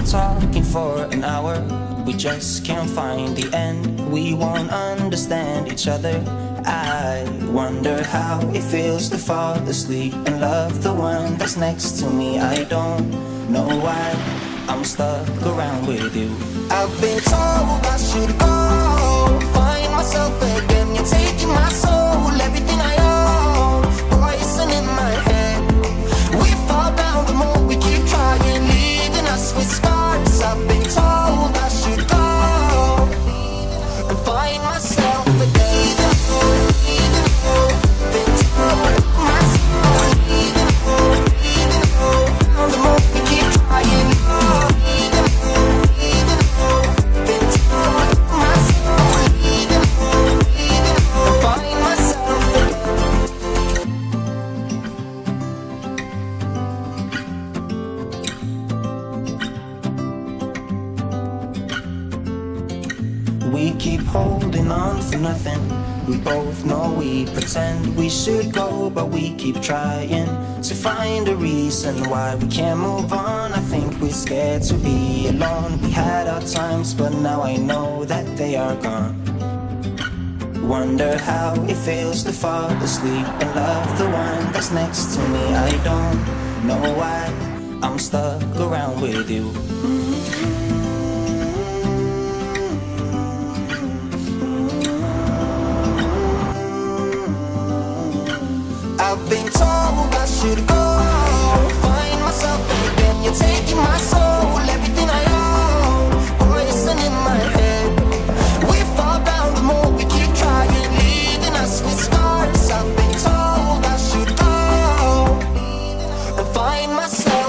talking for an hour, we just can't find the end. We won't understand each other. I wonder how it feels to fall asleep and love the one that's next to me. I don't know why I'm stuck around with you. I've been told I should go find myself again. You're taking my soul, everything I own, poison in my head. We fall down the more we keep trying, leaving us with scars. I've been told I should go and find myself again. Been told myself, the more we keep trying. Been told myself, and find myself again. We keep holding on for nothing. We both know we pretend we should go, but we keep trying to find a reason why we can't move on. I think we're scared to be alone. We had our times, but now I know that they are gone. Wonder how it feels to fall asleep and love the one that's next to me. I don't know why I'm stuck around with you. I've been told I should go find myself again. You're taking my soul, everything I own, poison in my head. We fall down the more we keep trying, leaving us with scars. I've been told I should go and find myself.